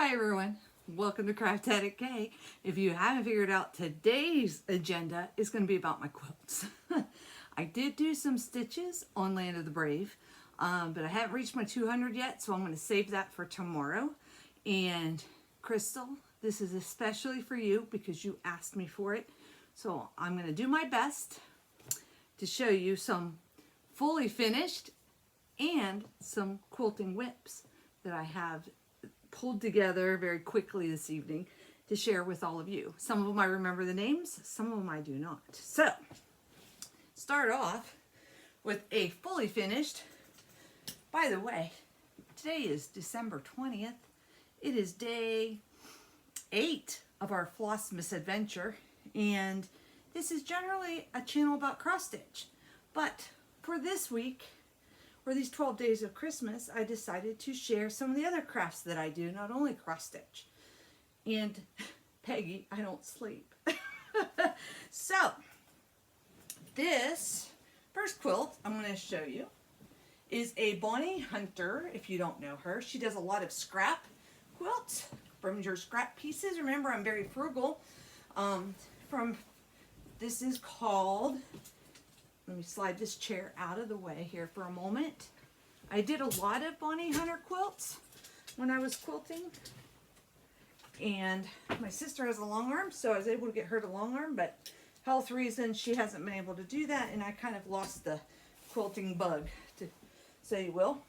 Hi everyone, welcome to Craft Addict K. If you haven't figured out, today's agenda is going to be about my quilts. I did do some stitches on Land of the Brave, but I haven't reached my 200 yet, so I'm going to save that for tomorrow. And Crystal, this is especially for you because you asked me for it. So I'm going to do my best to show you some fully finished and some quilting whips that I have pulled together very quickly this evening to share with all of you. Some of them I remember the names, some of them I do not. So, start off with a fully finished. By the way, today is December 20th. It is day 8 of our FlossMass adventure, and this is generally a channel about cross stitch. But for this week, for these 12 days of Christmas, I decided to share some of the other crafts that I do, not only cross stitch. And Peggy, I don't sleep. So, this first quilt I'm going to show you is a Bonnie Hunter, if you don't know her. She does a lot of scrap quilts from your scrap pieces. Remember, I'm very frugal. This is called, let me slide this chair out of the way here for a moment. I did a lot of Bonnie Hunter quilts when I was quilting. And my sister has a long arm, so I was able to get her to long arm, but health reasons, she hasn't been able to do that, and I kind of lost the quilting bug, to say you will.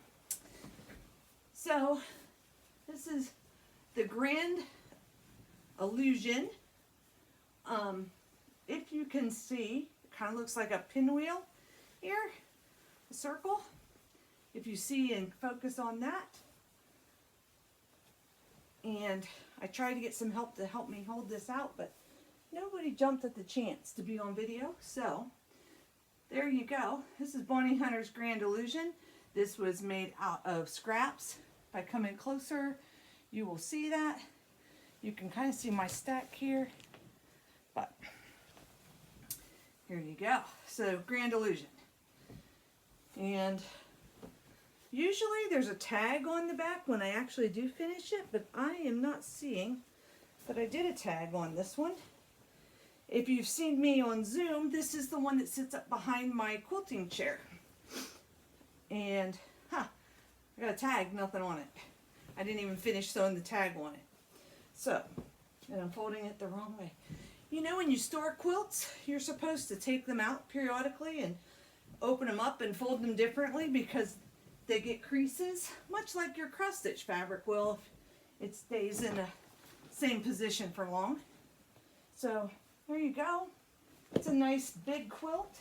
So, this is the Grand Illusion. If you can see, kind of looks like a pinwheel here, a circle. If you see and focus on that. And I tried to get some help to help me hold this out, but nobody jumped at the chance to be on video. So there you go. This is Bonnie Hunter's Grand Illusion. This was made out of scraps. If I come in closer, you will see that. You can kind of see my stack here, but here you go. So, Grand Illusion. And usually there's a tag on the back when I actually do finish it, but I am not seeing that I did a tag on this one. If you've seen me on Zoom, this is the one that sits up behind my quilting chair. And, I got a tag, nothing on it. I didn't even finish sewing the tag on it. So, and I'm folding it the wrong way. You know, when you store quilts, you're supposed to take them out periodically and open them up and fold them differently because they get creases, much like your cross stitch fabric will if it stays in the same position for long. So there you go. It's a nice big quilt.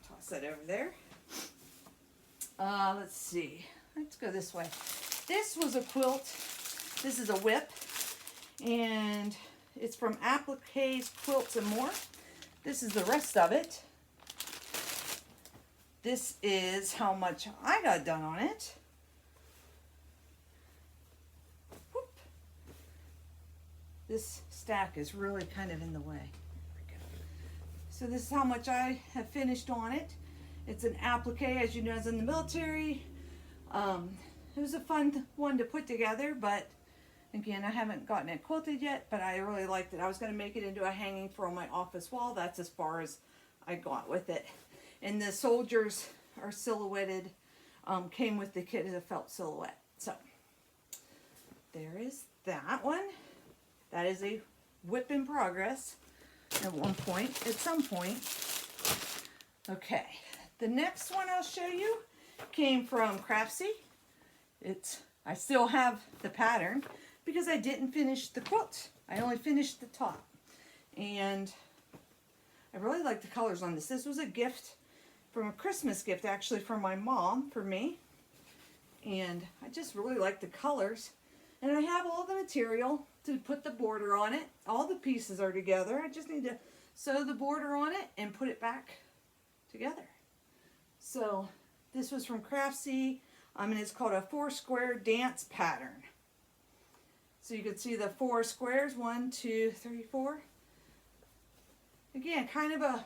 Toss that over there. Let's see. Let's go this way. This was a quilt. This is a whip, and it's from Appliques, Quilts and More. This is the rest of it. This is how much I got done on it. Whoop. This stack is really kind of in the way. So this is how much I have finished on it. It's an applique, as you know, is in the military. It was a fun one to put together, but again, I haven't gotten it quilted yet, but I really liked it. I was going to make it into a hanging for my office wall. That's as far as I got with it. And the soldiers are silhouetted, came with the kit as a felt silhouette. So, there is that one. That is a whip in progress at some point. Okay, the next one I'll show you came from Craftsy. I still have the pattern because I didn't finish the quilt. I only finished the top. And I really like the colors on this. This was a gift from a Christmas gift, actually, from my mom, for me. And I just really like the colors. And I have all the material to put the border on it. All the pieces are together. I just need to sew the border on it and put it back together. So this was from Craftsy. And it's called a 4-square dance pattern. So you can see the 4 squares, 1, 2, 3, 4. Again, kind of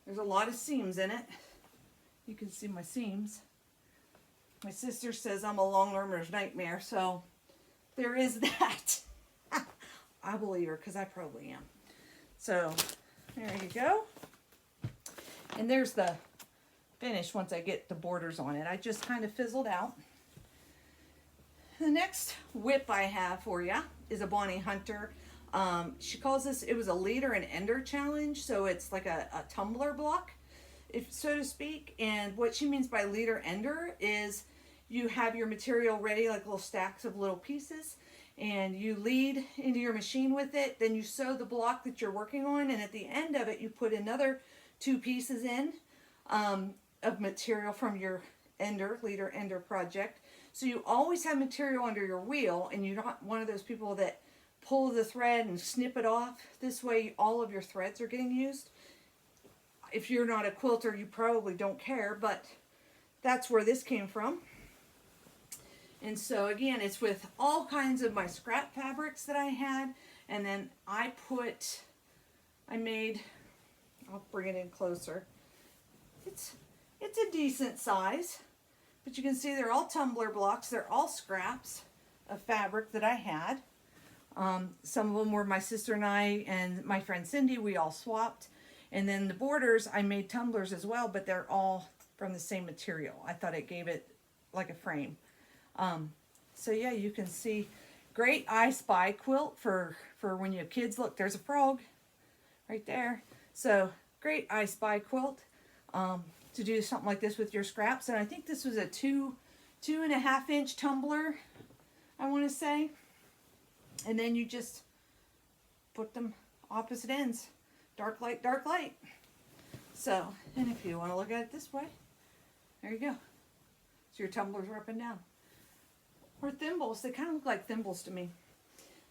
there's a lot of seams in it. You can see my seams. My sister says I'm a long learner's nightmare, so there is that. I believe her because I probably am. So there you go. And there's the finish once I get the borders on it. I just kind of fizzled out. The next whip I have for you is a Bonnie Hunter. She calls this, it was a leader and ender challenge. So it's like a tumbler block, if so to speak. And what she means by leader ender is you have your material ready, like little stacks of little pieces, and you lead into your machine with it. Then you sew the block that you're working on, and at the end of it, you put another 2 pieces in of material from your leader ender project. So you always have material under your wheel, and you're not one of those people that pull the thread and snip it off. This way, all of your threads are getting used. If you're not a quilter, you probably don't care, but that's where this came from. And so again, it's with all kinds of my scrap fabrics that I had, and then I'll bring it in closer. It's a decent size, but you can see they're all tumbler blocks. They're all scraps of fabric that I had. Some of them were my sister and I and my friend Cindy, we all swapped. And then the borders, I made tumblers as well, but they're all from the same material. I thought it gave it like a frame. So yeah, you can see, great I Spy quilt for when you have kids. Look, there's a frog right there. So great I Spy quilt to do something like this with your scraps. And I think this was a 2.5 inch tumbler, I want to say. And then you just put them opposite ends, dark light, dark light. So, and if you want to look at it this way, there you go. So your tumblers are up and down. Or thimbles, they kind of look like thimbles to me.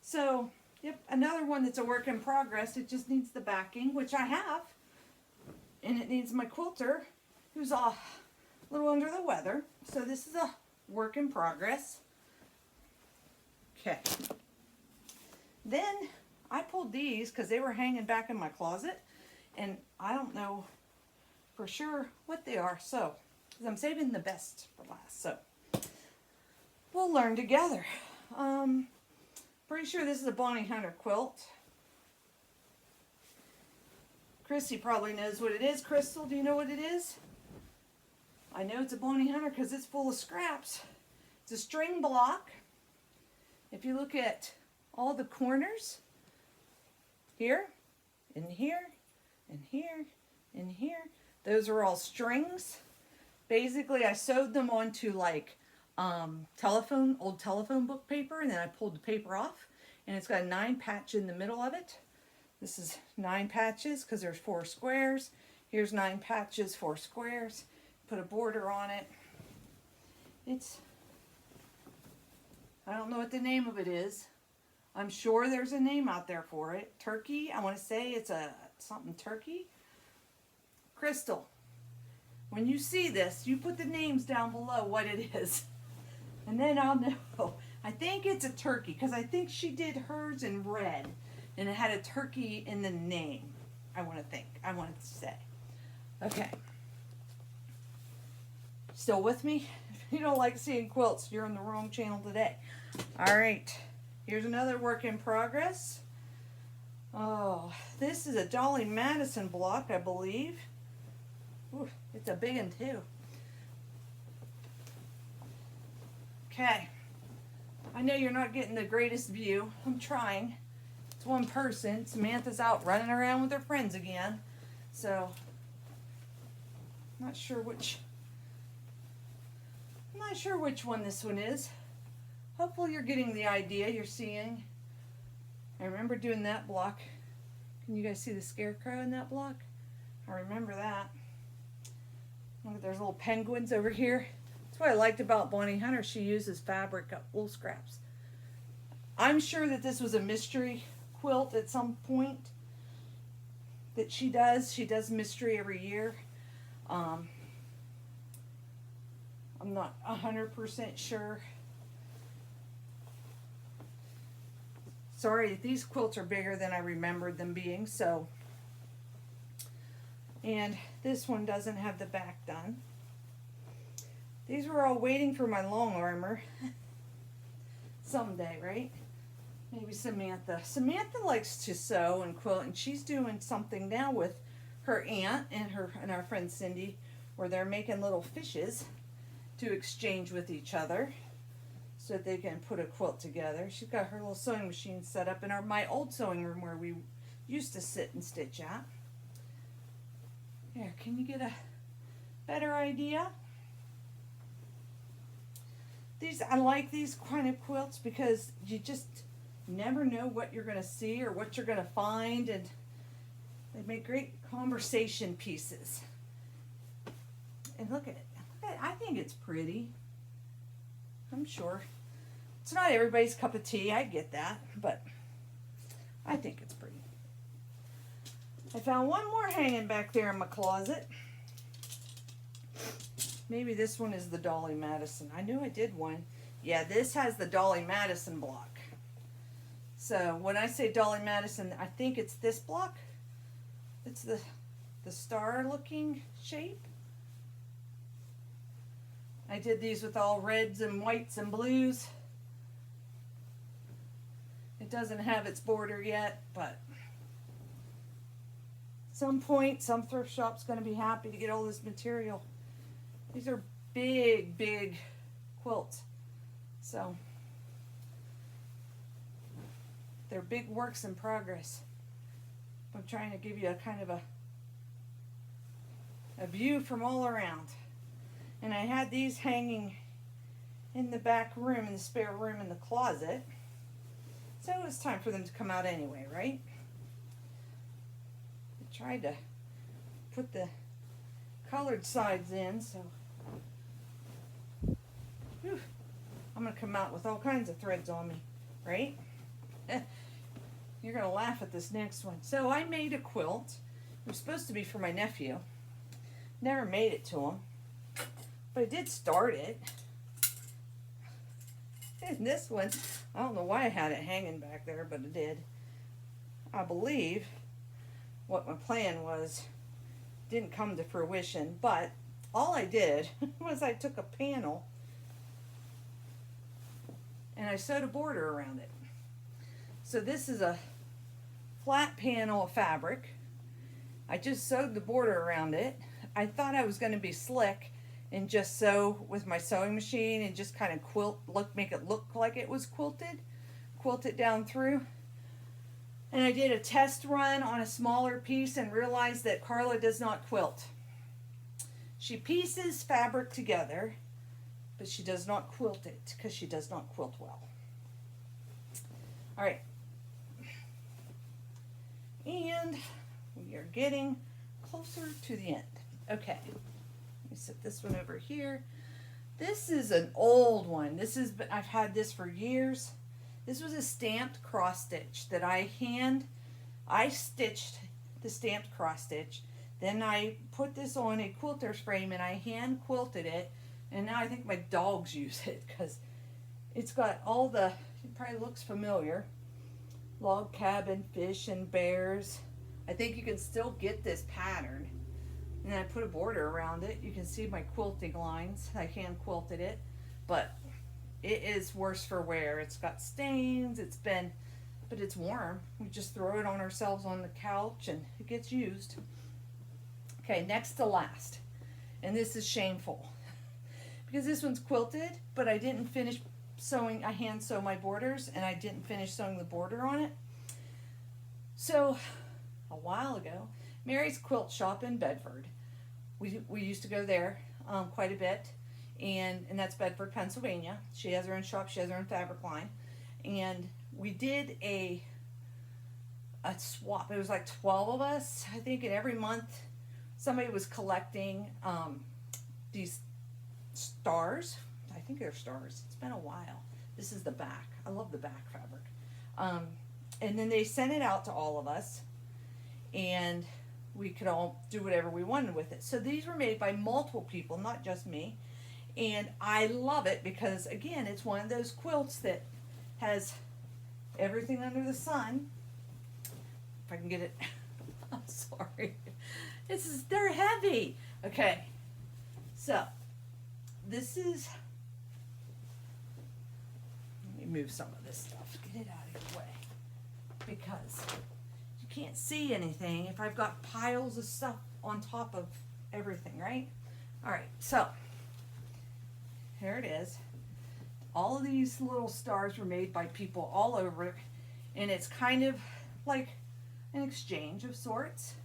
So, yep, another one that's a work in progress. It just needs the backing, which I have. And it needs my quilter, who's a little under the weather. So this is a work in progress. Okay. Then I pulled these because they were hanging back in my closet. And I don't know for sure what they are. So, because I'm saving the best for last. So, we'll learn together. Pretty sure this is a Bonnie Hunter quilt. Chrissy probably knows what it is. Crystal, do you know what it is? I know it's a Bonnie Hunter because it's full of scraps. It's a string block. If you look at all the corners, here, and here, and here, and here, those are all strings. Basically, I sewed them onto like old telephone book paper, and then I pulled the paper off, and it's got a 9 patch in the middle of it. This is 9 patches because there's 4 squares. Here's 9 patches, 4 squares. Put a border on it. I don't know what the name of it is. I'm sure there's a name out there for it. Turkey, I want to say it's something turkey. Crystal, when you see this, you put the names down below what it is. And then I'll know. I think it's a turkey because I think she did hers in red. And it had a turkey in the name. I want to say. Okay. Still with me? If you don't like seeing quilts, you're on the wrong channel today. All right. Here's another work in progress. Oh, this is a Dolly Madison block, I believe. Ooh, it's a big one too. Okay. I know you're not getting the greatest view. I'm trying. It's one person. Samantha's out running around with her friends again. So, I'm not sure which one this one is. Hopefully you're getting the idea. You're seeing. I remember doing that block. Can you guys see the scarecrow in that block? I remember that. Look, there's little penguins over here. That's what I liked about Bonnie Hunter. She uses fabric, wool scraps. I'm sure that this was a mystery quilt at some point that she does. She does mystery every year. I'm not 100% sure. Sorry, these quilts are bigger than I remembered them being, so. And this one doesn't have the back done. These were all waiting for my long armor. someday, right? Maybe Samantha. Samantha likes to sew and quilt, and she's doing something now with her aunt and our friend Cindy, where they're making little fishes to exchange with each other so that they can put a quilt together. She's got her little sewing machine set up in my old sewing room where we used to sit and stitch at. Here, can you get a better idea? I like these kind of quilts because you just never know what you're going to see or what you're going to find, and they make great conversation pieces. And look at it. I think it's pretty. I'm sure. It's not everybody's cup of tea, I get that, but I think it's pretty. I found one more hanging back there in my closet. Maybe this one is the Dolly Madison. I knew I did one. Yeah, this has the Dolly Madison block. So when I say Dolly Madison, I think it's this block. It's the star looking shape. I did these with all reds and whites and blues. It doesn't have its border yet, but at some point, some thrift shop's going to be happy to get all this material. These are big, big quilts. So they're big works in progress. I'm trying to give you a kind of a view from all around. And I had these hanging in the back room, in the spare room in the closet. So it was time for them to come out anyway, right? I tried to put the colored sides in, so whew, I'm going to come out with all kinds of threads on me, right? You're going to laugh at this next one. So I made a quilt. It was supposed to be for my nephew. Never made it to him. But I did start it. And this one, I don't know why I had it hanging back there, but it did. I believe what my plan was didn't come to fruition, but all I did was I took a panel and I sewed a border around it. So this is a flat panel of fabric. I just sewed the border around it. I thought I was going to be slick and just sew with my sewing machine and just kind of make it look like it was quilted, quilt it down through. And I did a test run on a smaller piece and realized that Carla does not quilt. She pieces fabric together, but she does not quilt it because she does not quilt well. All right. And we are getting closer to the end. Okay. Let me set this one over here. This is an old one. I've had this for years. This was a stamped cross stitch that I stitched the stamped cross stitch. Then I put this on a quilter's frame and I hand quilted it. And now I think my dogs use it because it's got all it probably looks familiar. Log cabin, fish and bears. I think you can still get this pattern. And then I put a border around it. You can see my quilting lines. I hand quilted it, but it is worse for wear. It's got stains. But it's warm. We just throw it on ourselves on the couch and it gets used. Okay, next to last. And this is shameful because this one's quilted, but I didn't finish sewing. I hand sew my borders and I didn't finish sewing the border on it. So a while ago, Mary's Quilt Shop in Bedford. We used to go there quite a bit, and that's Bedford, Pennsylvania. She has her own shop. She has her own fabric line, and we did a swap. It was like 12 of us, I think, and every month somebody was collecting these stars. I think they're stars. It's been a while. This is the back. I love the back fabric. And then they sent it out to all of us, and we could all do whatever we wanted with it. So these were made by multiple people, not just me. And I love it because, again, it's one of those quilts that has everything under the sun. If I can get it. I'm sorry. They're heavy. Okay. So, this is, let me move some of this stuff. Get it out of your way. Because you can't see anything if I've got piles of stuff on top of everything, right? All right, so here it is. All of these little stars were made by people all over, and it's kind of like an exchange of sorts.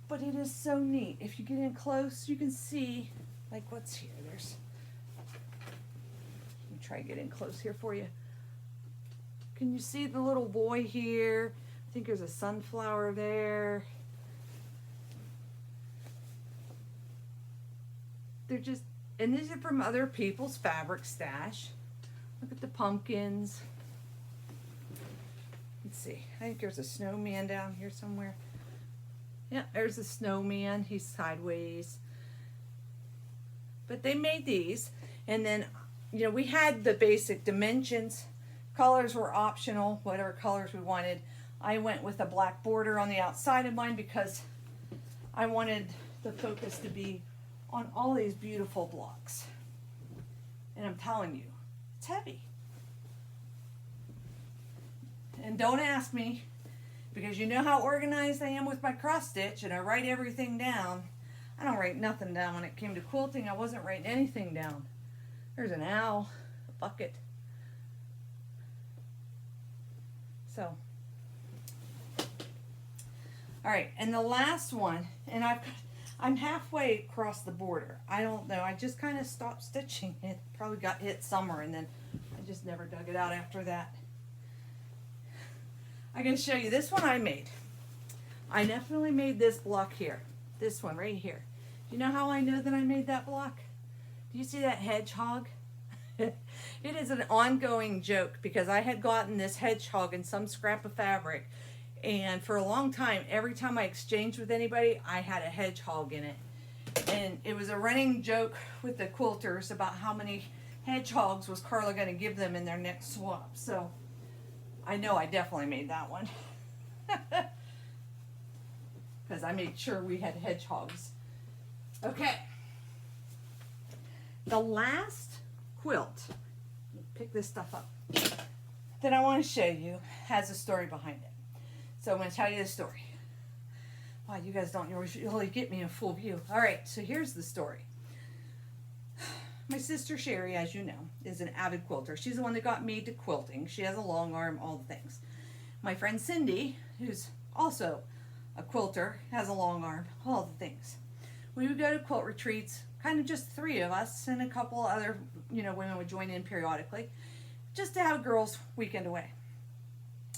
But it is so neat. If you get in close, you can see like what's here. There's, let me try to get in close here for you. Can you see the little boy here? I think there's a sunflower there. They're just, and these are from other people's fabric stash. Look at the pumpkins. Let's see, I think there's a snowman down here somewhere. Yeah, there's a snowman, he's sideways. But they made these, and then, you know, we had the basic dimensions. Colors were optional, whatever colors we wanted. I went with a black border on the outside of mine because I wanted the focus to be on all these beautiful blocks. And I'm telling you, it's heavy. And don't ask me, because you know how organized I am with my cross stitch, and I write everything down. I don't write nothing down. When it came to quilting, I wasn't writing anything down. There's an owl, a bucket. So, all right, and the last one, and I'm halfway across the border. I don't know, I just kind of stopped stitching. It probably got hit somewhere, and then I just never dug it out after that. I'm going to show you this one I made. I definitely made this block here. This one right here. Do you know how I know that I made that block? Do you see that hedgehog? It is an ongoing joke because I had gotten this hedgehog in some scrap of fabric, and for a long time, every time I exchanged with anybody, I had a hedgehog in it. And it was a running joke with the quilters about how many hedgehogs was Carla going to give them in their next swap. So I know I definitely made that one. Because I made sure we had hedgehogs. Okay. The last quilt, pick this stuff up, that I want to show you has a story behind it. So I'm going to tell you the story. Wow, you guys don't really get me in full view. All right, so here's the story. My sister Sherry, as you know, is an avid quilter. She's the one that got me to quilting. She has a long arm, all the things. My friend Cindy, who's also a quilter, has a long arm, all the things. We would go to quilt retreats, kind of just three of us, and a couple other, you know, women would join in periodically, just to have a girls' weekend away.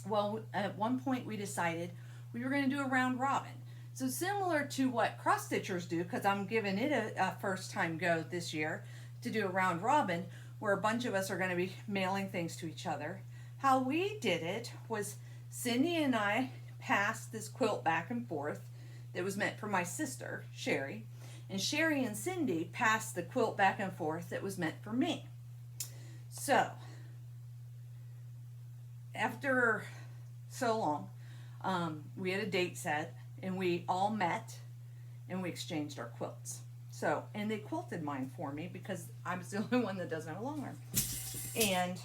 Well, at one point we decided we were going to do a round robin. So similar to what cross stitchers do, because I'm giving it a first time go this year, to do a round robin where a bunch of us are going to be mailing things to each other. How we did it was Cindy and I passed this quilt back and forth that was meant for my sister, Sherry, and Sherry and Cindy passed the quilt back and forth that was meant for me. So, after so long, we had a date set, and we all met, and we exchanged our quilts. So, and they quilted mine for me because I was the only one that doesn't have a long arm. And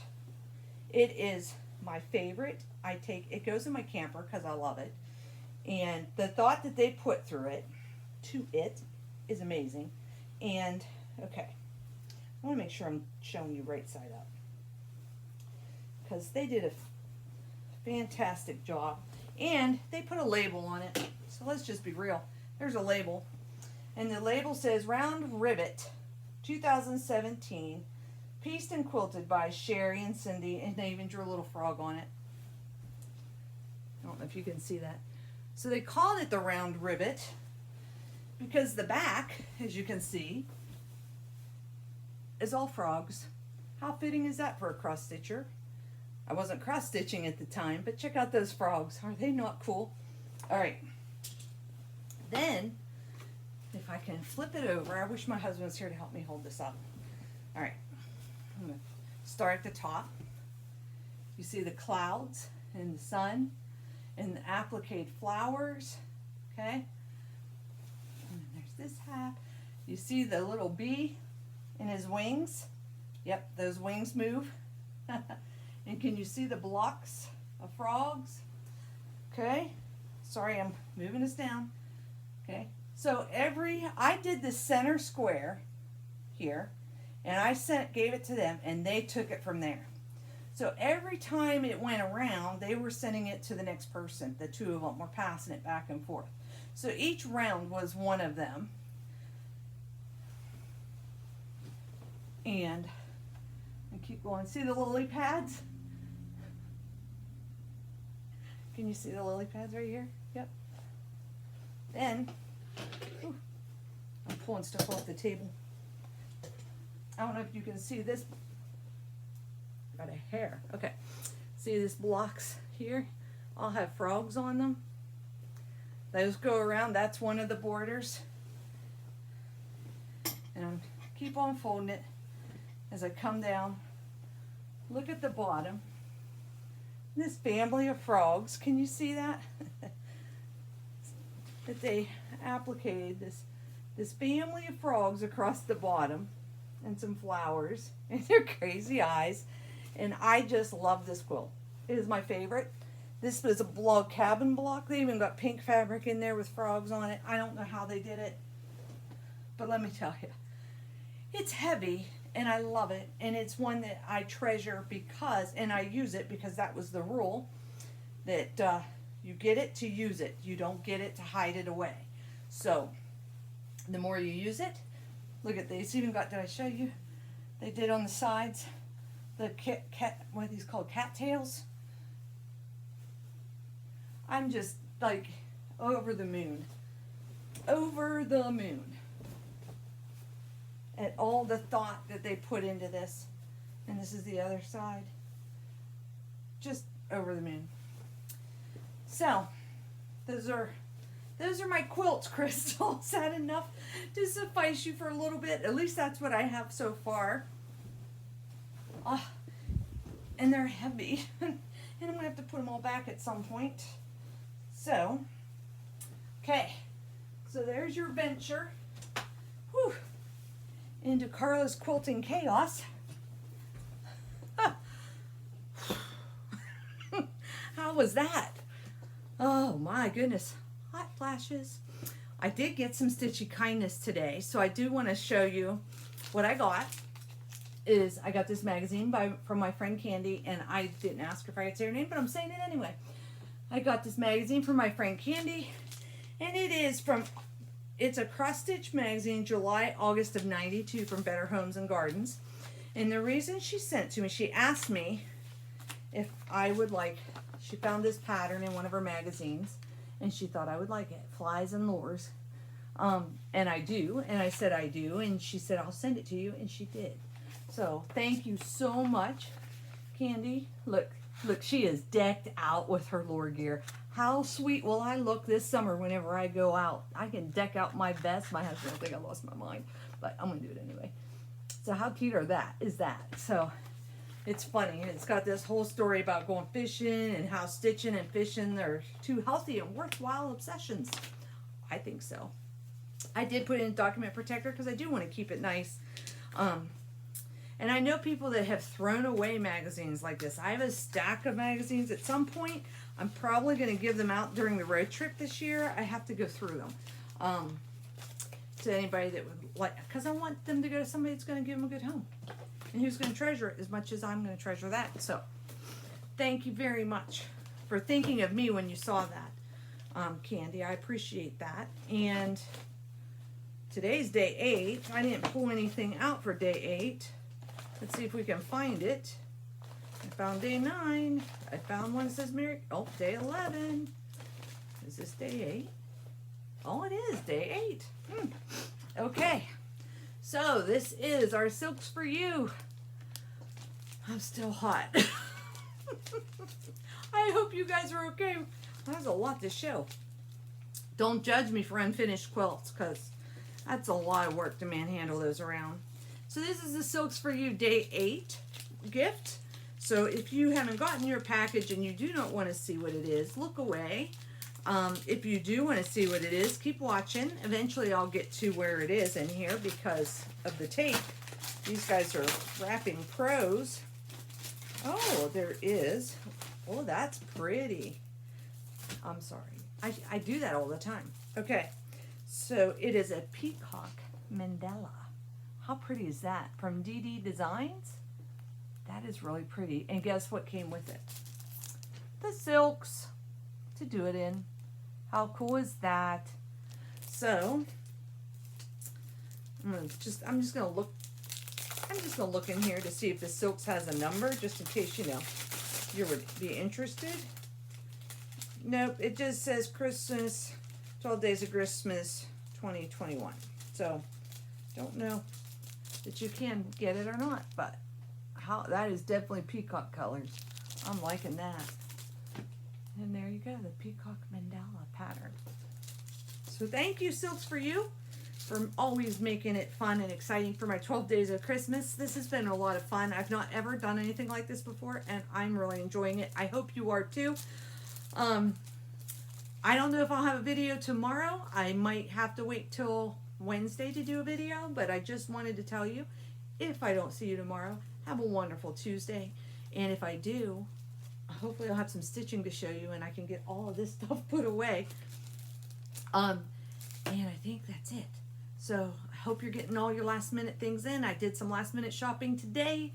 it is my favorite. It goes in my camper because I love it. And the thought that they put through it, is amazing. And, okay, I want to make sure I'm showing you right side up, because they did a fantastic job. And they put a label on it. So let's just be real. There's a label. And the label says Round Rivet 2017, pieced and quilted by Sherry and Cindy, and they even drew a little frog on it. I don't know if you can see that. So they called it the Round Rivet because the back, as you can see, is all frogs. How fitting is that for a cross stitcher? I wasn't cross stitching at the time, but check out those frogs. Are they not cool? All right. Then, if I can flip it over, I wish my husband was here to help me hold this up. All right. I'm going to start at the top. You see the clouds and the sun and the appliqued flowers. Okay. And then there's this half. You see the little bee and his wings. Yep, those wings move. And can you see the blocks of frogs? Okay, sorry, I'm moving this down. Okay, so I did the center square here, and I gave it to them, and they took it from there. So every time it went around, they were sending it to the next person. The two of them were passing it back and forth. So each round was one of them. And keep going. See the lily pads? Can you see the lily pads right here? Yep. Then, I'm pulling stuff off the table. I don't know if you can see this. Got a hair. Okay. See this blocks here? I'll have frogs on them. Those go around. That's one of the borders. And I'm keep on folding it as I come down. Look at the bottom. This family of frogs. Can you see that? That they appliqued this family of frogs across the bottom, and some flowers and their crazy eyes. And I just love this quilt. It is my favorite. This was a log cabin block. They even got pink fabric in there with frogs on it. I don't know how they did it, but let me tell you, it's heavy and I love it. And it's one that I treasure because, and I use it because that was the rule, that you get it to use it. You don't get it to hide it away. So the more you use it, look at these. Even got, did I show you? They did on the sides. The cat, what are these called? Cattails? I'm just like over the moon. Over the moon. At all the thought that they put into this. And this is the other side. Just over the moon. So, those are my quilts, Crystal. Is that enough to suffice you for a little bit? At least that's what I have so far. And they're heavy. And I'm going to have to put them all back at some point. So, okay. So there's your venture. Whew. Into Carla's quilting chaos. How was that? Oh my goodness. Hot flashes. I did get some Stitchy Kindness today, so I do want to show you what I got. I got this magazine from my friend Candy, and I didn't ask her if I could say her name, but I'm saying it anyway. I got this magazine from my friend Candy, and it's a cross-stitch magazine, July, August of '92 from Better Homes and Gardens. And the reason she sent to me, she asked me if I would like, she found this pattern in one of her magazines, and she thought I would like it, Flies and Lures. And I do, and I said I do, and she said I'll send it to you, and she did. So thank you so much, Candy. Look, she is decked out with her lure gear. How sweet will I look this summer whenever I go out? I can deck out my vest. My husband will think I lost my mind, but I'm going to do it anyway. So how cute is that? So it's funny. It's got this whole story about going fishing and how stitching and fishing are two healthy and worthwhile obsessions. I think so. I did put it in document protector because I do want to keep it nice. And I know people that have thrown away magazines like this. I have a stack of magazines. At some point, I'm probably going to give them out during the road trip this year. I have to go through them. To anybody that would like, because I want them to go to somebody that's going to give them a good home. And who's going to treasure it as much as I'm going to treasure that. So, thank you very much for thinking of me when you saw that, Candy. I appreciate that. And today's day 8. I didn't pull anything out for day 8. Let's see if we can find it. I found day 9. I found one that says Mary. Oh, day 11. Is this day 8? Oh, it is day 8. Okay. So this is our Silks for You. I'm still hot. I hope you guys are okay. There's a lot to show. Don't judge me for unfinished quilts, because that's a lot of work to manhandle those around. So this is the Silks for You Day 8 gift. So if you haven't gotten your package and you do not want to see what it is, look away. If you do want to see what it is, keep watching. Eventually I'll get to where it is in here because of the tape. These guys are wrapping pros. Oh, there is. Oh, that's pretty. I'm sorry. I do that all the time. Okay, so it is a Peacock Mandela. How pretty is that? From DD Designs? That is really pretty. And guess what came with it? The silks to do it in. How cool is that? So I'm just gonna look in here to see if the silks has a number, just in case you would be interested. Nope, it just says Christmas, 12 Days of Christmas 2021. So don't know that you can get it or not, but that is definitely peacock colors. I'm liking that. And there you go, the Peacock Mandela pattern. So thank you, Silks For You, for always making it fun and exciting for my 12 days of Christmas. This has been a lot of fun. I've not ever done anything like this before, and I'm really enjoying it. I hope you are too. I don't know if I'll have a video tomorrow. I might have to wait till Wednesday to do a video, but I just wanted to tell you, if I don't see you tomorrow, have a wonderful Tuesday. And if I do, hopefully I'll have some stitching to show you and I can get all of this stuff put away. And I think that's it. So I hope you're getting all your last minute things in. I did some last minute shopping today.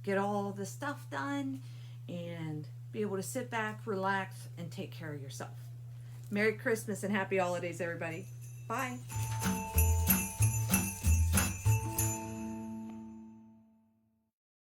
Get all the stuff done and be able to sit back, relax, and take care of yourself. Merry Christmas and happy holidays, everybody. Bye.